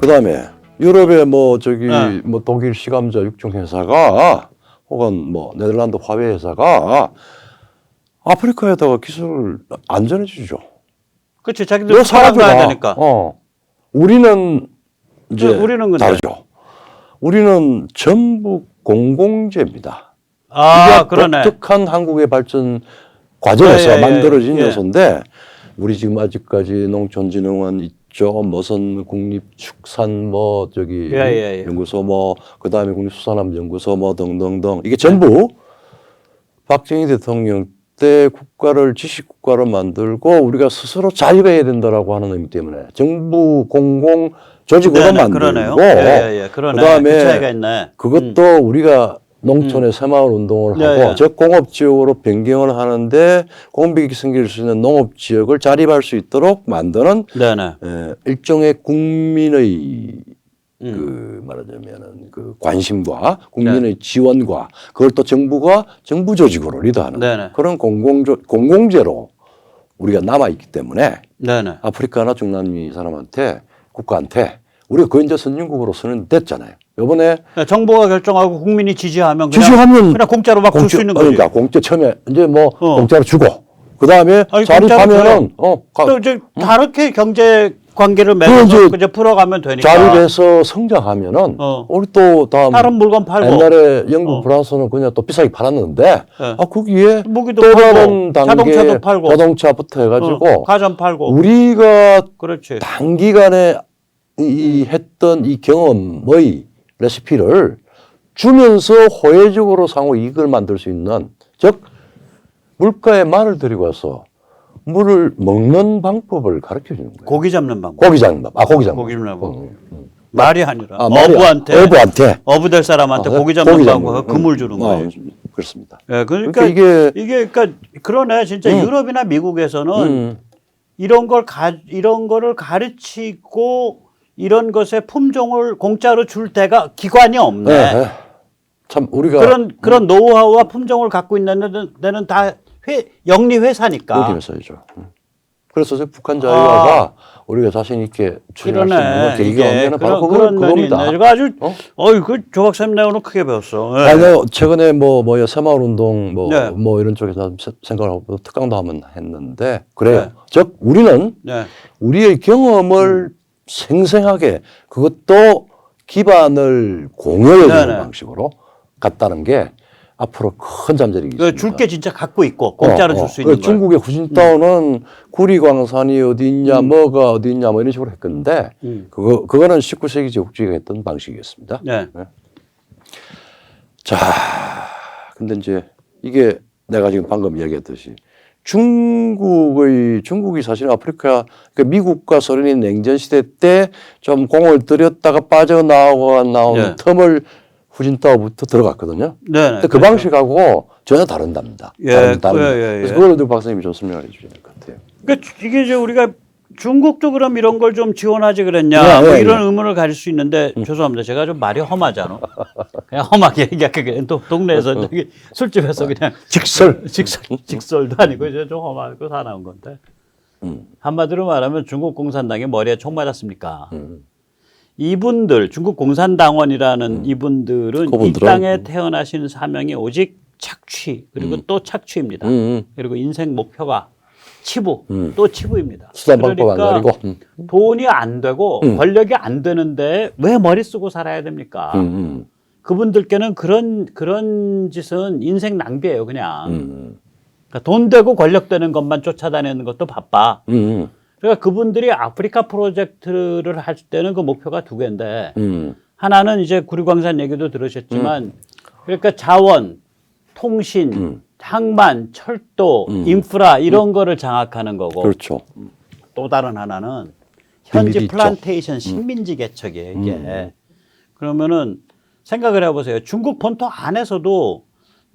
그다음에 유럽의 뭐 저기 뭐 독일 시감자 육종 회사가 혹은 뭐 네덜란드 화웨이 회사가 아프리카에다가 기술을 안 전해주죠. 그렇지. 자기들 살아가야 되니까. 우리는 이제 우리는 다르죠. 우리는 전부 공공재입니다. 아, 이게 그러네. 독특한 한국의 발전 과정에서 만들어진 예. 요소인데 우리 지금 아직까지 농촌진흥원 있죠. 무슨 국립축산 뭐 저기 연구소 뭐 그다음에 국립수산업연구소 뭐 등등등 이게 전부 박정희 대통령 때 국가를 지식국가로 만들고 우리가 스스로 자립해야 된다라고 하는 의미 때문에 정부 공공 조직으로 만들고 그러네요. 그다음에 그 차이가 있네. 그것도 우리가 농촌의 새마을 운동을 하고 적공업지역으로 변경을 하는데 공백이 생길 수 있는 농업지역을 자립할 수 있도록 만드는 일종의 국민의 그 말하자면은 그 관심과 국민의 지원과 그걸 또 정부가 정부 조직으로 리드하는 그런 공공재로 우리가 남아있기 때문에 아프리카나 중남미 사람한테 국가한테 우리가 그 이제 선진국으로 선언됐잖아요. 이번에 정부가 결정하고 국민이 지지하면 그냥 공짜로 막 줄 수 있는 거지. 그러니까 공짜 처음에 이제 뭐 공짜로 주고 그 다음에 자립하면은 또 이제 다르게 경제 관계를 맺어서 이제 풀어가면 되니까. 자립해서 성장하면은 우리 또 다른 물건 팔고 옛날에 영국 프랑스는 그냥 또 비싸게 팔았는데 거기에 무기도 또 팔고, 다른 단계 자동차도 팔고 자동차부터 해가지고 가전 팔고 우리가 단기간에 이 했던 이 경험의 레시피를 주면서 호혜적으로 상호 이익을 만들 수 있는 즉 물가에 말을 들이고 와서 물을 먹는 방법을 가르쳐 주는 거예요. 고기 잡는 방법. 고기 잡는 방법. 고기 잡는 방법. 말이 아니라 어부한테 어부될 사람한테 고기 잡는 방법 그물 주는 거예요. 그렇습니다. 예, 그러니까 이게 그러니까 그러네. 진짜 유럽이나 미국에서는 이런 거를 가르치고 이런 것의 품종을 공짜로 줄 데가 기관이 없네. 참 우리가 그런 노하우와 품종을 갖고 있는 데는 다 영리 회사니까. 영리 회사이죠. 그래서 북한 자유화가 우리가 자신 있게 추진할 수 있는 계기가 없는 바로 그겁니다. 내가 아주 그 조각쌤 내용은 크게 배웠어. 아니 최근에 뭐야 새마을 운동 뭐 이런 쪽에서 생각을 하고 특강도 한번 했는데 그래요. 즉 우리는 우리의 경험을 생생하게 그것도 기반을 공유해 주는 방식으로 갔다는 게 앞으로 큰 잠재력이 줄 게 진짜 갖고 있고 공짜로 줄 수 있는 거. 중국의 후진타오는 구리광산이 어디 있냐 뭐가 어디 있냐 뭐 이런 식으로 했건데 그거는 19세기 제국주의가 했던 방식이었습니다. 자, 근데 이제 이게 내가 지금 방금 이야기했듯이 중국이 사실 아프리카 그러니까 미국과 소련이 냉전 시대 때 좀 공을 들였다가 빠져나오고 나온 틈을 후진타오부터 들어갔거든요. 근데 그 방식하고 전혀 다른답니다. 다릅니다. 그래서 그걸 박사님이 좀 설명해 주셔야 될 것 같아요. 그러니까 이게 이제 우리가 중국도 그럼 이런 걸 좀 지원하지 그랬냐 뭐 이런 의문을 가질 수 있는데 죄송합니다. 제가 좀 말이 험하잖아. 그냥 험하게 얘기하게 또 동네에서 술집에서 그냥 직설도 아니고 이제 좀 험하고 사나운 건데 한마디로 말하면 중국 공산당이 머리에 총 맞았습니까? 이분들 중국 공산당원이라는 이분들은 이 땅에 태어나신 사명이 오직 착취 그리고 또 착취입니다. 그리고 인생 목표가 치부 또 치부입니다. 수단 방법 안 가리고 돈이 안 되고 권력이 안 되는데 왜 머리 쓰고 살아야 됩니까? 그분들께는 그런 짓은 인생 낭비예요, 그냥. 그러니까 돈 되고 권력 되는 것만 쫓아다니는 것도 바빠. 그러니까 그분들이 아프리카 프로젝트를 할 때는 그 목표가 두 개인데 하나는 이제 구리광산 얘기도 들으셨지만 그러니까 자원, 통신, 항만, 철도, 인프라 이런 거를 장악하는 거고 그렇죠. 또 다른 하나는 현지 플란테이션 식민지 개척이에요, 이게. 그러면은 생각을 해보세요. 중국 본토 안에서도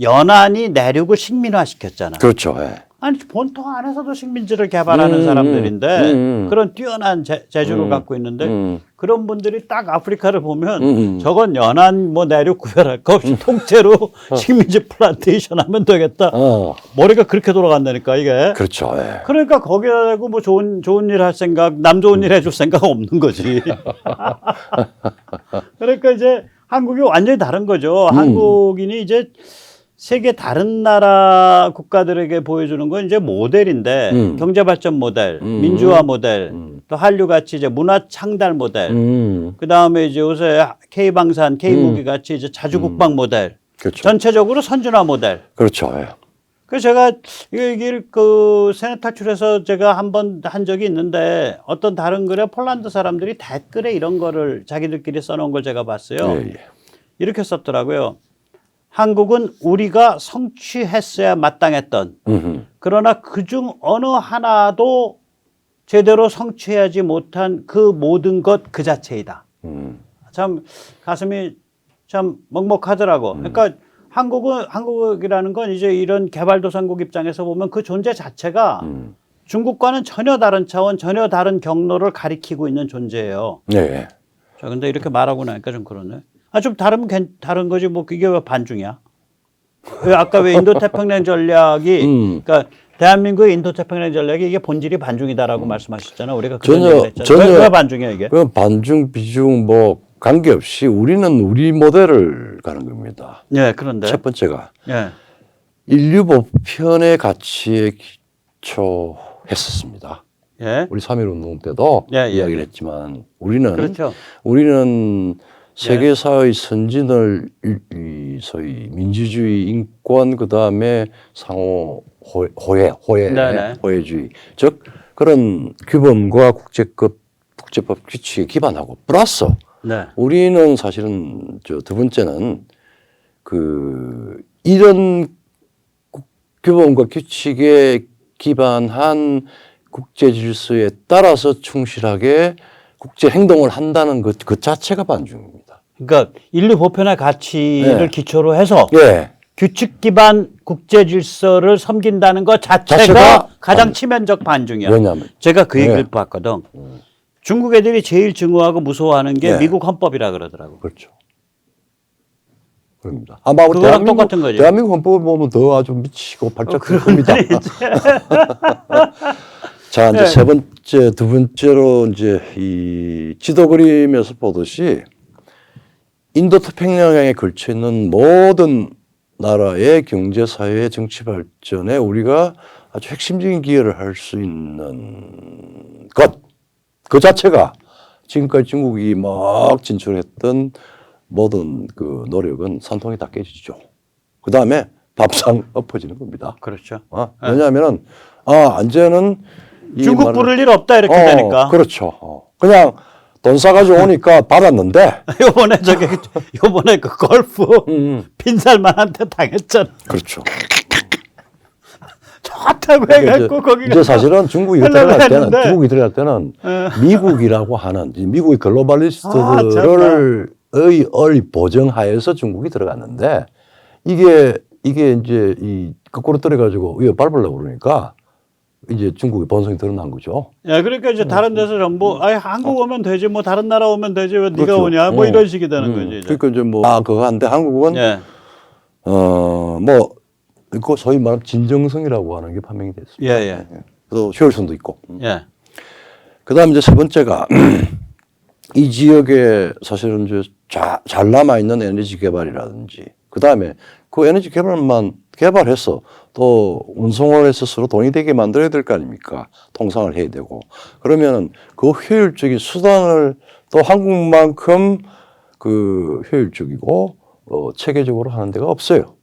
연안이 내륙을 식민화 시켰잖아요. 그렇죠. 아니 본토 안에서도 식민지를 개발하는 사람들인데 그런 뛰어난 재주를 갖고 있는데 그런 분들이 딱 아프리카를 보면 저건 연안 뭐 내륙 구별할 거 없이 통째로 식민지 플란테이션 하면 되겠다. 머리가 그렇게 돌아간다니까 이게. 그렇죠. 예. 그러니까 거기다 대고 뭐 좋은 일 할 생각, 남 좋은 일 해줄 생각 없는 거지. 그러니까 이제 한국이 완전히 다른 거죠. 한국인이 이제 세계 다른 나라 국가들에게 보여주는 건 이제 모델인데 경제 발전 모델, 민주화 모델, 또 한류 같이 이제 문화 창달 모델, 그 다음에 이제 요새 K 방산, K 무기 같이 이제 자주 국방 모델, 그렇죠. 전체적으로 선진화 모델. 그렇죠. 예. 그래서 제가 이 얘기를 그 세뇌 탈출해서 제가 한번 한 적이 있는데 어떤 다른 글에 폴란드 사람들이 댓글에 이런 거를 자기들끼리 써놓은 걸 제가 봤어요. 예. 이렇게 썼더라고요. 한국은 우리가 성취했어야 마땅했던 그러나 그중 어느 하나도 제대로 성취하지 못한 그 모든 것 그 자체이다. 참 가슴이 참 먹먹하더라고. 그러니까 한국이라는 건 이제 이런 개발도상국 입장에서 보면 그 존재 자체가 중국과는 전혀 다른 차원, 전혀 다른 경로를 가리키고 있는 존재예요. 네. 자, 근데 이렇게 말하고 나니까 좀 그러네. 아, 좀 다른 거지. 뭐, 이게 왜 반중이야? 왜 인도태평양 전략이, 그러니까 대한민국의 인도태평양 전략이 이게 본질이 반중이다라고 말씀하셨잖아요. 우리가 그런 얘기를 했잖아요. 왜 반중이야, 이게? 그럼 반중, 비중 뭐 관계없이 우리는 우리 모델을 가는 겁니다. 네, 그런데. 첫 번째가 네. 인류 보편의 가치에 기초했었습니다. 예. 우리 3.1 운동 때도 이야기를 했지만 우리는 그렇죠. 세계사의 선진을 소위 민주주의, 인권, 그 다음에 상호 호혜주의, 즉 그런 규범과 국제법 규칙에 기반하고 플러스 우리는 사실은 두 번째는 이런 규범과 규칙에 기반한 국제 질서에 따라서 충실하게 국제 행동을 한다는 그 자체가 반중입니다. 그러니까 인류 보편의 가치를 기초로 해서 규칙 기반 국제 질서를 섬긴다는 것 자체가 가장 치명적 반중이야. 왜냐하면 제가 그 얘기를 봤거든. 중국 애들이 제일 증오하고 무서워하는 게 미국 헌법이라 그러더라고. 그렇죠. 그럽니다. 아마 그거랑 똑같은 거죠. 대한민국 헌법을 보면 더 아주 미치고 발작 겁니다. 자, 이제 두 번째로 이제 이 지도 그림에서 보듯이 인도태평양에 걸쳐 있는 모든 나라의 경제, 사회, 정치 발전에 우리가 아주 핵심적인 기여를 할 수 있는 그 자체가 지금까지 중국이 막 진출했던 모든 그 노력은 산통이 다 깨지죠. 그 다음에 밥상 엎어지는 겁니다. 그렇죠. 왜냐하면은 이제는 중국 부를 일 없다 이렇게 되니까. 그렇죠. 그냥 돈 싸가지고 오니까 받았는데. 요번에 그 골프 빈살만한테 당했잖아. 그렇죠. 좋다고 해갖고 거기가. 이제 사실은 중국이 들어갈 때는 미국이라고 하는 미국의 글로벌리스트들의 보정하에서 중국이 들어갔는데 이게 이제 거꾸로 떨어가지고 위에 밟으려고 그러니까 이제 중국의 본성이 드러난 거죠. 야, 그러니까 이제 다른 데서 정부, 한국 오면 되지, 뭐 다른 나라 오면 되지, 왜 네가 오냐, 뭐 이런 식이 되는 거지. 이제. 그러니까 이제 그거 한데 한국은 그 소위 말하는 진정성이라고 하는 게 판명이 됐습니다. 또 효율성도 있고. 그다음 이제 세 번째가 이 지역에 사실은 이제 잘 남아 있는 에너지 개발이라든지 그다음에 그 에너지 개발만 개발해서 또 운송을 해서 서로 돈이 되게 만들어야 될 거 아닙니까? 통상을 해야 되고. 그러면 그 효율적인 수단을 또 한국만큼 그 효율적이고 체계적으로 하는 데가 없어요.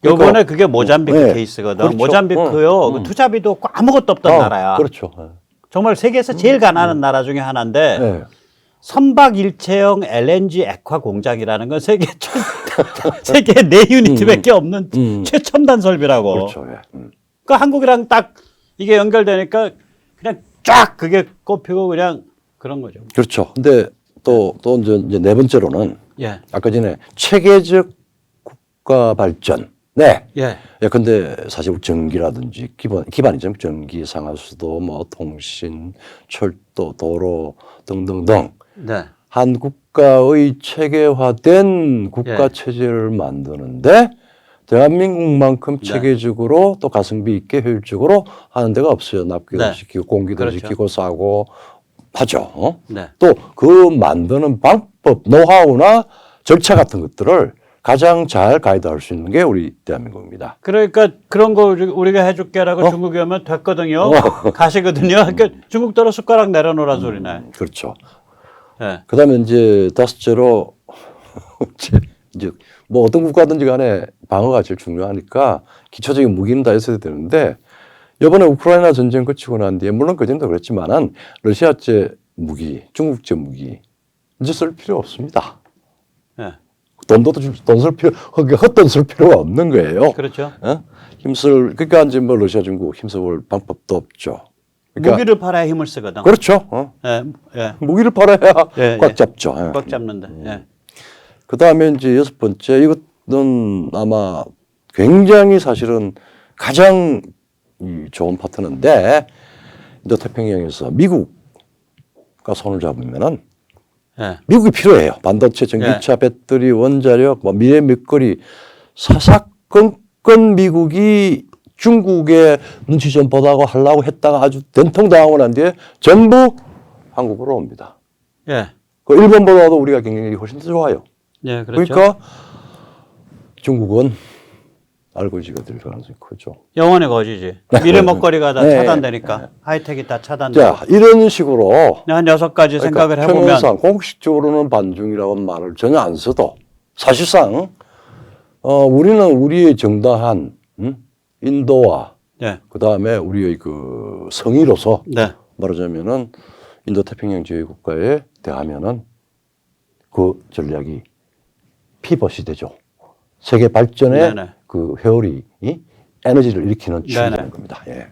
요번에 그러니까, 그게 모잠비크 케이스거든. 그렇죠. 모잠비크요. 그 투자비도 없고 아무것도 없던 나라야. 그렇죠. 정말 세계에서 제일 가난한 나라 중에 하나인데 선박 일체형 LNG 액화 공장이라는 건 세계 네 유니트밖에 없는 최첨단 설비라고. 그렇죠. 그러니까 한국이랑 딱 이게 연결되니까 그냥 쫙 그게 꼽히고 그냥 그런 거죠. 그렇죠. 근데 또 이제 네 번째로는 아까 전에 체계적 국가 발전 네. 예. 예, 근데 사실 전기라든지 기반이죠. 전기, 상하수도, 뭐 통신, 철도, 도로 등등등 네. 한 국가의 체계화된 국가 예. 체제를 만드는데 대한민국만큼 네. 체계적으로 또 가성비 있게 효율적으로 하는 데가 없어요. 납기도 네. 시키고 공기도 그렇죠. 시키고 싸고 하죠. 네. 또 그 만드는 방법, 노하우나 절차 같은 것들을 가장 잘 가이드할 수 있는 게 우리 대한민국입니다. 그러니까 그런 거 우리가 해줄게라고 중국에 오면 됐거든요. 가시거든요. 그러니까 중국대로 숟가락 내려놓으라 소리네. 그렇죠. 예. 그다음에 이제 다섯째로 이제 뭐 어떤 국가든지 간에 방어가 제일 중요하니까 기초적인 무기는 다 있어야 되는데 이번에 우크라이나 전쟁 거치고 난 뒤에 물론 그전도 그랬지만은 러시아제 무기, 중국제 무기 이제 쓸 필요 없습니다. 예. 돈 쓸 필요, 헛돈 쓸 필요가 없는 거예요. 그렇죠. 어? 그러니까 이제 뭐 러시아, 중국 힘써볼 방법도 없죠. 그러니까 무기를 팔아야 힘을 쓰거든. 그렇죠. 어? 예. 예. 무기를 팔아야 예, 꽉 예. 잡죠. 예. 꽉 잡는데. 예. 그 다음에 이제 여섯 번째, 이것은 아마 굉장히 사실은 가장 이 좋은 파트너인데, 인도 태평양에서 미국과 손을 잡으면은 예. 미국이 필요해요. 반도체, 전기차, 배터리, 원자력, 뭐 미래 먹거리, 사사건건 미국이 중국의 눈치 좀 보다고 하려고 했다가 아주 된통당하고 난 뒤에 전부 한국으로 옵니다. 예. 그 일본보다도 우리가 경쟁력이 훨씬 더 좋아요. 예. 그렇죠. 그러니까 중국은 알고지가 될 가능성이 크죠. 영원의 거지지. 미래 먹거리가 다 네. 차단되니까. 하이텍이 다 차단되고. 자, 이런 식으로 한 6가지 생각을 해보면. 표면상 공식적으로는 반중이라고 말을 전혀 안 써도 사실상 우리는 우리의 정당한 인도와 예. 그다음에 우리의 그 성의로서 네. 말하자면은 인도 태평양 지역 국가에 대하면은 그 전략이 피벗이 되죠. 세계 발전의 네네. 그 회오리, 에너지를 일으키는 네네. 추이라는 겁니다. 예.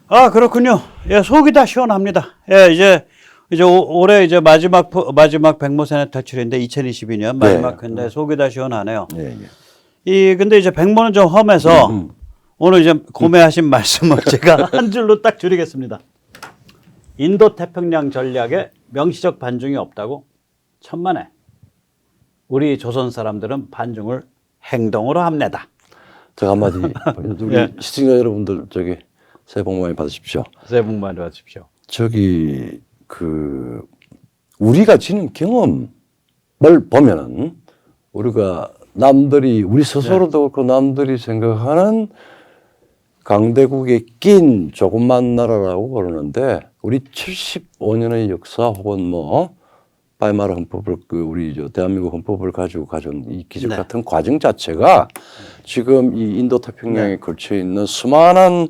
아, 그렇군요. 예, 속이 다 시원합니다. 예, 이제 올해 이제 마지막 백모 세네 탈출인데 2022년 마지막 회인데 속이 다 시원하네요. 예, 예. 근데 이제 백모는 좀 험해서 오늘 이제 고매하신 말씀을 제가 한 줄로 딱 줄이겠습니다. 인도 태평양 전략에 명시적 반중이 없다고 천만에 우리 조선 사람들은 반중을 행동으로 합니다. 제가 한마디 우리 예. 시청자 여러분들 저기 새해 복 많이 받으십시오. 새해 복 많이 받으십시오. 저기 그 우리가 지닌 경험을 보면은 우리가 남들이 우리 스스로도 그렇고 남들이 생각하는 강대국에 낀 조그만 나라라고 그러는데 우리 75년의 역사 혹은 뭐 바이마르 헌법을 우리 대한민국 헌법을 가지고 가져온 이 기적 네. 같은 과정 자체가 지금 이 인도 태평양에 걸쳐 있는 수많은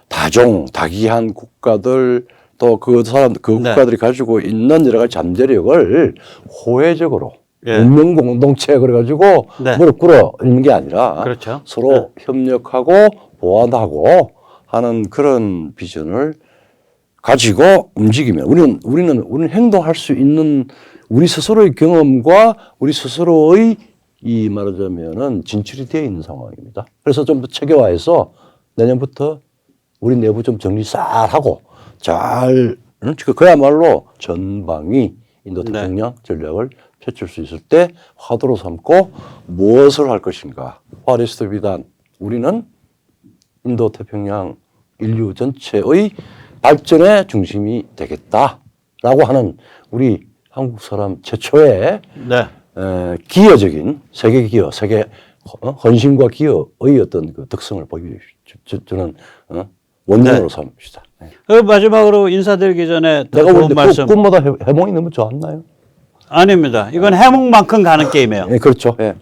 다기한 국가들 또 그 국가들이 가지고 있는 여러 가지 잠재력을 호혜적으로 운명 공동체 그래가지고 무릎 꿇어 있는 게 아니라 그렇죠. 서로 협력하고 보완하고 하는 그런 비전을 가지고 움직이면 우리는 행동할 수 있는 우리 스스로의 경험과 우리 스스로의 이 말하자면은 진출이 되어 있는 상황입니다. 그래서 좀 더 체계화해서 내년부터 우리 내부 좀 정리 싹 하고 잘 그야말로 전방위 인도 태평양 전략을 펼칠 수 있을 때 화두로 삼고 무엇을 할 것인가. 화리스트 비단 우리는 인도 태평양 인류 전체의 발전의 중심이 되겠다라고 하는 우리 한국 사람 최초의 기여적인 세계 기여, 세계 헌신과 기여의 어떤 그 특성을 보여주십시오. 저는 원년으로 삼읍시다. 네. 그 마지막으로 인사드리기 전에 내가 좋은 오늘 말씀. 꿈마다 해몽이 너무 좋았나요? 아닙니다. 이건 해몽만큼 가는 게임이에요. 네, 그렇죠. 예.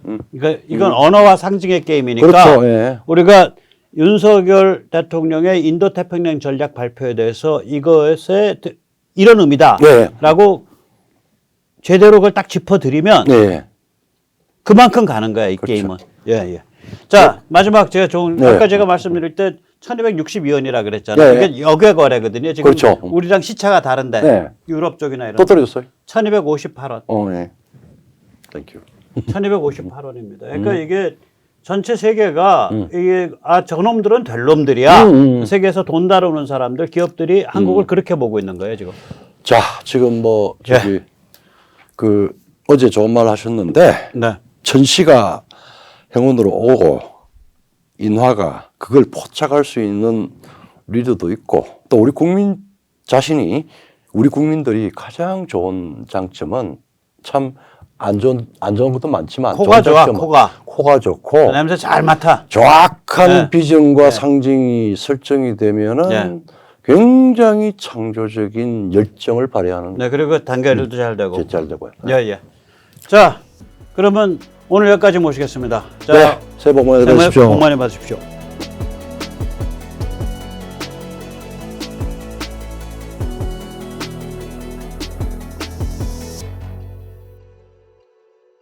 이건 언어와 상징의 게임이니까 그렇죠. 예. 우리가 윤석열 대통령의 인도 태평양 전략 발표에 대해서 이것에 이런 의미다라고 제대로 그걸 딱 짚어드리면 그만큼 가는 거야 이 게임은. 예. 자 마지막 제가 아까 제가 말씀드릴 때 1262원이라 그랬잖아요. 이게 역외 거래거든요. 지금 그렇죠. 우리랑 시차가 다른데 유럽 쪽이나 이런. 또 떨어졌어요? 1258원. 네. 땡큐. 1258원입니다. 그러니까 이게 전체 세계가 이게 저놈들은 될 놈들이야. 세계에서 돈 다루는 사람들, 기업들이 한국을 그렇게 보고 있는 거예요 지금. 자, 지금 뭐 저기 그 어제 좋은 말 하셨는데 네. 천시가 행운으로 오고 인화가 그걸 포착할 수 있는 리더도 있고 또 우리 국민 자신이 우리 국민들이 가장 좋은 장점은 참 안 좋은 것도 많지만 코가 좋은 좋아, 장점은 코가 좋고 냄새 잘 맡아. 정확한 네. 비전과 네. 상징이 설정이 되면은 네. 굉장히 창조적인 열정을 발휘하는 네, 그리고 단결도 잘 되고. 잘 되고요. 예, 예. 자, 그러면 오늘 여기까지 모시겠습니다. 자, 네, 새해 복 많이 받으십시오. 복 많이 받으십시오.